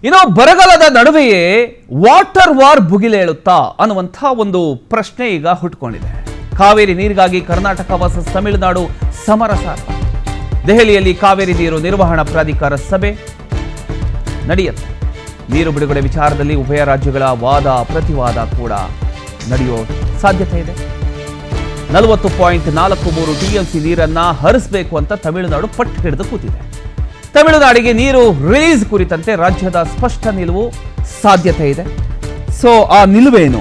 ಇನ್ನು ಬರಗಾಲದ ನಡುವೆಯೇ ವಾಟರ್ ವಾರ್ ಭುಗಿಲೇಳುತ್ತಾ ಅನ್ನುವಂಥ ಒಂದು ಪ್ರಶ್ನೆ ಈಗ ಹುಟ್ಟುಕೊಂಡಿದೆ. ಕಾವೇರಿ ನೀರಿಗಾಗಿ ಕರ್ನಾಟಕ ವರ್ಸಸ್ ತಮಿಳುನಾಡು ಸಮರಸಾರ. ದೆಹಲಿಯಲ್ಲಿ ಕಾವೇರಿ ನೀರು ನಿರ್ವಹಣಾ ಪ್ರಾಧಿಕಾರ ಸಭೆ ನಡೆಯುತ್ತೆ. ನೀರು ಬಿಡುಗಡೆ ವಿಚಾರದಲ್ಲಿ ಉಭಯ ರಾಜ್ಯಗಳ ವಾದ ಪ್ರತಿವಾದ ಕೂಡ ನಡೆಯುವ ಸಾಧ್ಯತೆ ಇದೆ. 40.43 TMC ನೀರನ್ನ ಹರಿಸಬೇಕು ಅಂತ ತಮಿಳುನಾಡು ಪಟ್ಟು ಹಿಡಿದು ಕೂತಿದೆ. ತಮಿಳುನಾಡಿಗೆ ನೀರು ರಿಲೀಸ್ ಕುರಿತಂತೆ ರಾಜ್ಯದ ಸ್ಪಷ್ಟ ನಿಲುವು ಸಾಧ್ಯತೆ ಇದೆ. ಸೊ ಆ ನಿಲುವೇನು?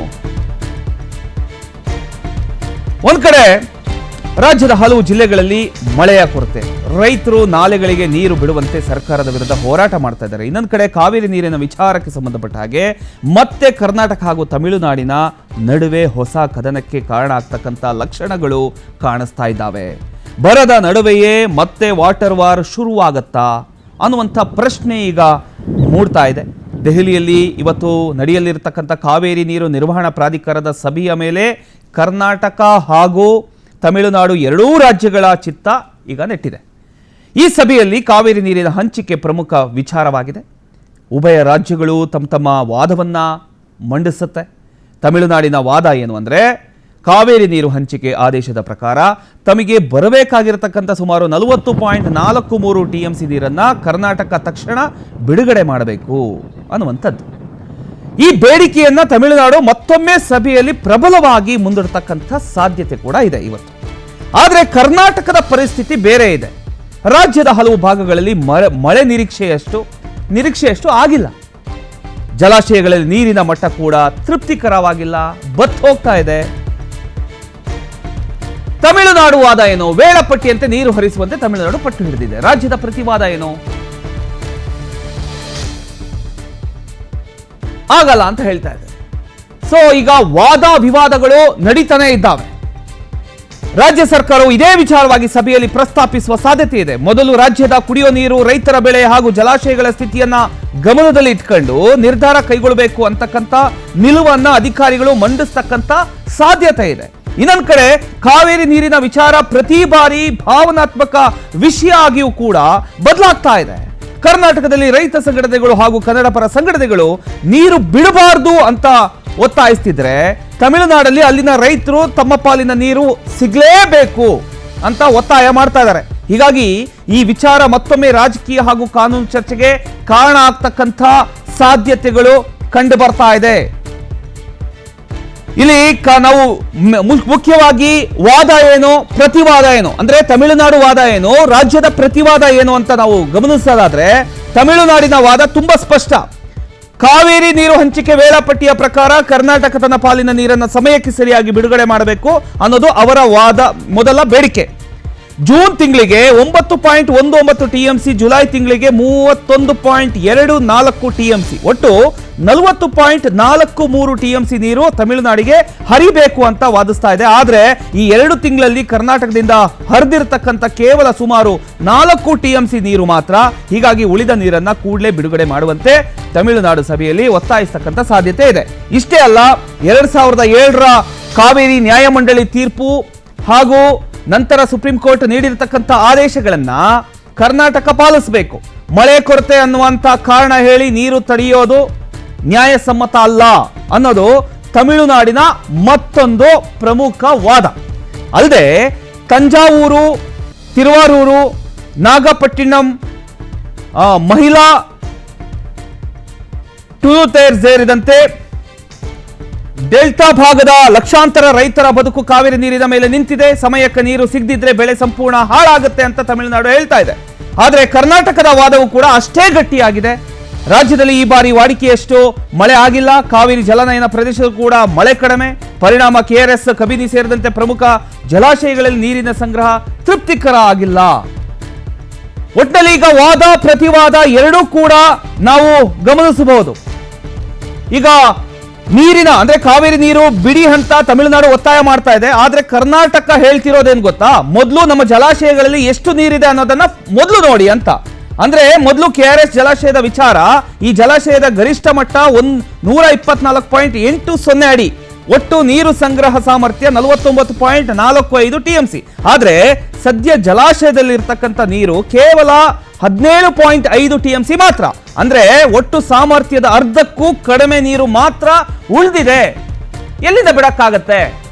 ಒಂದ್ ಕಡೆ ರಾಜ್ಯದ ಹಲವು ಜಿಲ್ಲೆಗಳಲ್ಲಿ ಮಳೆಯ ಕೊರತೆ, ರೈತರು ನಾಲೆಗಳಿಗೆ ನೀರು ಬಿಡುವಂತೆ ಸರ್ಕಾರದ ವಿರುದ್ಧ ಹೋರಾಟ ಮಾಡ್ತಾ ಇದ್ದಾರೆ. ಇನ್ನೊಂದು ಕಡೆ ಕಾವೇರಿ ನೀರಿನ ವಿಚಾರಕ್ಕೆ ಸಂಬಂಧಪಟ್ಟ ಹಾಗೆ ಮತ್ತೆ ಕರ್ನಾಟಕ ಹಾಗೂ ತಮಿಳುನಾಡಿನ ನಡುವೆ ಹೊಸ ಕದನಕ್ಕೆ ಕಾರಣ ಆಗ್ತಕ್ಕಂಥ ಲಕ್ಷಣಗಳು ಕಾಣಿಸ್ತಾ ಇದ್ದಾವೆ. ಬರದ ನಡುವೆಯೇ ಮತ್ತೆ ವಾಟರ್ ವಾರ್ ಶುರುವಾಗತ್ತಾ ಅನ್ನುವಂಥ ಪ್ರಶ್ನೆ ಈಗ ಮೂಡ್ತಾ ಇದೆ. ದೆಹಲಿಯಲ್ಲಿ ಇವತ್ತು ನಡೆಯಲಿರತಕ್ಕಂಥ ಕಾವೇರಿ ನೀರು ನಿರ್ವಹಣಾ ಪ್ರಾಧಿಕಾರದ ಸಭೆಯ ಮೇಲೆ ಕರ್ನಾಟಕ ಹಾಗೂ ತಮಿಳುನಾಡು ಎರಡೂ ರಾಜ್ಯಗಳ ಚಿತ್ತ ಈಗ ನೆಟ್ಟಿದೆ. ಈ ಸಭೆಯಲ್ಲಿ ಕಾವೇರಿ ನೀರಿನ ಹಂಚಿಕೆ ಪ್ರಮುಖ ವಿಚಾರವಾಗಿದೆ. ಉಭಯ ರಾಜ್ಯಗಳು ತಮ್ಮ ವಾದವನ್ನ ಮಂಡಿಸುತ್ತೆ. ತಮಿಳುನಾಡಿನ ವಾದ ಏನು ಅಂದರೆ, ಕಾವೇರಿ ನೀರು ಹಂಚಿಕೆ ಆದೇಶದ ಪ್ರಕಾರ ತಮಗೆ ಬರಬೇಕಾಗಿರತಕ್ಕಂಥ ಸುಮಾರು 40.43 TMC ನೀರನ್ನ ಕರ್ನಾಟಕ ತಕ್ಷಣ ಬಿಡುಗಡೆ ಮಾಡಬೇಕು ಅನ್ನುವಂಥದ್ದು. ಈ ಬೇಡಿಕೆಯನ್ನ ತಮಿಳುನಾಡು ಮತ್ತೊಮ್ಮೆ ಸಭೆಯಲ್ಲಿ ಪ್ರಬಲವಾಗಿ ಮುಂದಿಡತಕ್ಕಂಥ ಸಾಧ್ಯತೆ ಕೂಡ ಇದೆ ಇವತ್ತು. ಆದರೆ ಕರ್ನಾಟಕದ ಪರಿಸ್ಥಿತಿ ಬೇರೆ ಇದೆ. ರಾಜ್ಯದ ಹಲವು ಭಾಗಗಳಲ್ಲಿ ಮಳೆ ನಿರೀಕ್ಷೆಯಷ್ಟು ಆಗಿಲ್ಲ. ಜಲಾಶಯಗಳಲ್ಲಿ ನೀರಿನ ಮಟ್ಟ ಕೂಡ ತೃಪ್ತಿಕರವಾಗಿಲ್ಲ, ಬತ್ತು ಹೋಗ್ತಾ ಇದೆ. ತಮಿಳುನಾಡು ವಾದ ಏನು? ವೇಳಾಪಟ್ಟಿಯಂತೆ ನೀರು ಹರಿಸುವಂತೆ ತಮಿಳುನಾಡು ಪಟ್ಟು ಹಿಡಿದಿದೆ. ರಾಜ್ಯದ ಪ್ರತಿವಾದ ಏನು? ಆಗಲ್ಲ ಅಂತ ಹೇಳ್ತಾ ಇದೆ. ಸೊ ಈಗ ವಾದ ವಿವಾದಗಳು ನಡೀತಾನೆ ಇದ್ದಾವೆ. ರಾಜ್ಯ ಸರ್ಕಾರವು ಇದೇ ವಿಚಾರವಾಗಿ ಸಭೆಯಲ್ಲಿ ಪ್ರಸ್ತಾಪಿಸುವ ಸಾಧ್ಯತೆ ಇದೆ. ಮೊದಲು ರಾಜ್ಯದ ಕುಡಿಯೋ ನೀರು, ರೈತರ ಬೆಳೆ ಹಾಗೂ ಜಲಾಶಯಗಳ ಸ್ಥಿತಿಯನ್ನ ಗಮನದಲ್ಲಿ ಇಟ್ಕೊಂಡು ನಿರ್ಧಾರ ಕೈಗೊಳ್ಳಬೇಕು ಅಂತಕ್ಕಂಥ ನಿಲುವನ್ನ ಅಧಿಕಾರಿಗಳು ಮಂಡಿಸ್ತಕ್ಕಂಥ ಸಾಧ್ಯತೆ ಇದೆ. ಇನ್ನೊಂದು ಕಡೆ ಕಾವೇರಿ ನೀರಿನ ವಿಚಾರ ಪ್ರತಿ ಬಾರಿ ಭಾವನಾತ್ಮಕ ವಿಷಯ ಆಗಿಯೂ ಕೂಡ ಬದಲಾಗ್ತಾ ಇದೆ. ಕರ್ನಾಟಕದಲ್ಲಿ ರೈತ ಸಂಘಟನೆಗಳು ಹಾಗೂ ಕನ್ನಡ ಪರ ಸಂಘಟನೆಗಳು ನೀರು ಬಿಡಬಾರದು ಅಂತ ಒತ್ತಾಯಿಸ್ತಿದ್ರೆ, ತಮಿಳುನಾಡಲ್ಲಿ ಅಲ್ಲಿನ ರೈತರು ತಮ್ಮ ಪಾಲಿನ ನೀರು ಸಿಗಲೇಬೇಕು ಅಂತ ಒತ್ತಾಯ ಮಾಡ್ತಾ ಇದ್ದಾರೆ. ಹೀಗಾಗಿ ಈ ವಿಚಾರ ಮತ್ತೊಮ್ಮೆ ರಾಜಕೀಯ ಹಾಗೂ ಕಾನೂನು ಚರ್ಚೆಗೆ ಕಾರಣ ಆಗ್ತಕ್ಕಂಥ ಸಾಧ್ಯತೆಗಳು ಕಂಡು ಬರ್ತಾ ಇದೆ. ಇಲ್ಲಿ ನಾವು ಮುಖ್ಯವಾಗಿ ವಾದ ಏನು, ಪ್ರತಿವಾದ ಏನು ಅಂದ್ರೆ ತಮಿಳುನಾಡು ವಾದ ಏನು, ರಾಜ್ಯದ ಪ್ರತಿವಾದ ಏನು ಅಂತ ನಾವು ಗಮನಿಸೋದಾದ್ರೆ, ತಮಿಳುನಾಡಿನ ವಾದ ತುಂಬಾ ಸ್ಪಷ್ಟ. ಕಾವೇರಿ ನೀರು ಹಂಚಿಕೆ ವೇಳಾಪಟ್ಟಿಯ ಪ್ರಕಾರ ಕರ್ನಾಟಕ ತನ್ನ ಪಾಲಿನ ನೀರನ್ನು ಸಮಯಕ್ಕೆ ಸರಿಯಾಗಿ ಬಿಡುಗಡೆ ಮಾಡಬೇಕು ಅನ್ನೋದು ಅವರ ವಾದ, ಮೊದಲ ಬೇಡಿಕೆ. ಜೂನ್ ತಿಂಗಳಿಗೆ 9.19 TMC, ಜುಲೈ ತಿಂಗಳಿಗೆ 31.24 TMC, ಒಟ್ಟು 40.43 TMC ನೀರು ತಮಿಳುನಾಡಿಗೆ ಹರಿಬೇಕು ಅಂತ ವಾದಿಸ್ತಾ ಇದೆ. ಆದ್ರೆ ಈ 2 ತಿಂಗಳಲ್ಲಿ ಕರ್ನಾಟಕದಿಂದ ಹರಿದಿರತಕ್ಕಂಥ ಕೇವಲ ಸುಮಾರು 4 TMC ನೀರು ಮಾತ್ರ. ಹೀಗಾಗಿ ಉಳಿದ ನೀರನ್ನ ಕೂಡಲೇ ಬಿಡುಗಡೆ ಮಾಡುವಂತೆ ತಮಿಳುನಾಡು ಸಭೆಯಲ್ಲಿ ಒತ್ತಾಯಿಸತಕ್ಕಂಥ ಸಾಧ್ಯತೆ ಇದೆ. ಇಷ್ಟೇ ಅಲ್ಲ, 2007ರ ಕಾವೇರಿ ನ್ಯಾಯಮಂಡಳಿ ತೀರ್ಪು ಹಾಗೂ ನಂತರ ಸುಪ್ರೀಂ ಕೋರ್ಟ್ ನೀಡಿರತಕ್ಕಂಥ ಆದೇಶಗಳನ್ನ ಕರ್ನಾಟಕ ಪಾಲಿಸಬೇಕು. ಮಳೆ ಕೊರತೆ ಅನ್ನುವಂಥ ಕಾರಣ ಹೇಳಿ ನೀರು ತಡೆಯೋದು ನ್ಯಾಯಸಮ್ಮತ ಅಲ್ಲ ಅನ್ನೋದು ತಮಿಳುನಾಡಿನ ಮತ್ತೊಂದು ಪ್ರಮುಖ ವಾದ. ಅಲ್ಲದೆ ತಂಜಾವೂರು, ತಿರುವಾರೂರು, ನಾಗಪಟ್ಟಿಣಂ, ಮಹಿಳಾ ಟೂತೇರ್ ಸೇರಿದಂತೆ ಡೆಲ್ಟಾ ಭಾಗದ ಲಕ್ಷಾಂತರ ರೈತರ ಬದುಕು ಕಾವೇರಿ ನೀರಿನ ಮೇಲೆ ನಿಂತಿದೆ. ಸಮಯಕ್ಕೆ ನೀರು ಸಿಗದಿದ್ರೆ ಬೆಳೆ ಸಂಪೂರ್ಣ ಹಾಳಾಗುತ್ತೆ ಅಂತ ತಮಿಳುನಾಡು ಹೇಳ್ತಾ ಇದೆ. ಆದರೆ ಕರ್ನಾಟಕದ ವಾದವು ಕೂಡ ಅಷ್ಟೇ ಗಟ್ಟಿಯಾಗಿದೆ. ರಾಜ್ಯದಲ್ಲಿ ಈ ಬಾರಿ ವಾಡಿಕೆಯಷ್ಟು ಮಳೆ ಆಗಿಲ್ಲ. ಕಾವೇರಿ ಜಲನಯನ ಪ್ರದೇಶದಲ್ಲೂ ಕೂಡ ಮಳೆ ಕಡಿಮೆ. ಪರಿಣಾಮ KRS, ಕಬಿನಿ ಸೇರಿದಂತೆ ಪ್ರಮುಖ ಜಲಾಶಯಗಳಲ್ಲಿ ನೀರಿನ ಸಂಗ್ರಹ ತೃಪ್ತಿಕರ ಆಗಿಲ್ಲ. ಒಟ್ಟಿನಲ್ಲಿ ಈಗ ವಾದ ಪ್ರತಿವಾದ ಎರಡೂ ಕೂಡ ನಾವು ಗಮನಿಸಬಹುದು. ಈಗ ನೀರಿನ ಅಂದ್ರೆ ಕಾವೇರಿ ನೀರು ಬಿಡಿ ಅಂತ ತಮಿಳುನಾಡು ಒತ್ತಾಯ ಮಾಡ್ತಾ ಇದೆ. ಆದ್ರೆ ಕರ್ನಾಟಕ ಹೇಳ್ತಿರೋದೇನು ಗೊತ್ತಾ, ಮೊದಲು ನಮ್ಮ ಜಲಾಶಯಗಳಲ್ಲಿ ಎಷ್ಟು ನೀರಿದೆ ಅನ್ನೋದನ್ನ ಮೊದಲು ನೋಡಿ ಅಂತ. ಅಂದ್ರೆ ಮೊದಲು KRS ಜಲಾಶಯದ ವಿಚಾರ, ಈ ಜಲಾಶಯದ ಗರಿಷ್ಠ ಮಟ್ಟ 124.80 ಅಡಿ, ಒಟ್ಟು ನೀರು ಸಂಗ್ರಹ ಸಾಮರ್ಥ್ಯ 49.45 TMC. ಆದ್ರೆ ಸದ್ಯ ಜಲಾಶಯದಲ್ಲಿ ಇರ್ತಕ್ಕಂಥ ನೀರು ಕೇವಲ 17.5 TMC ಮಾತ್ರ. ಅಂದ್ರೆ ಒಟ್ಟು ಸಾಮರ್ಥ್ಯದ ಅರ್ಧಕ್ಕೂ ಕಡಿಮೆ ನೀರು ಮಾತ್ರ ಉಳಿದಿದೆ. ಎಲ್ಲಿಂದ ಬಿಡಕ್ಕಾಗತ್ತೆ?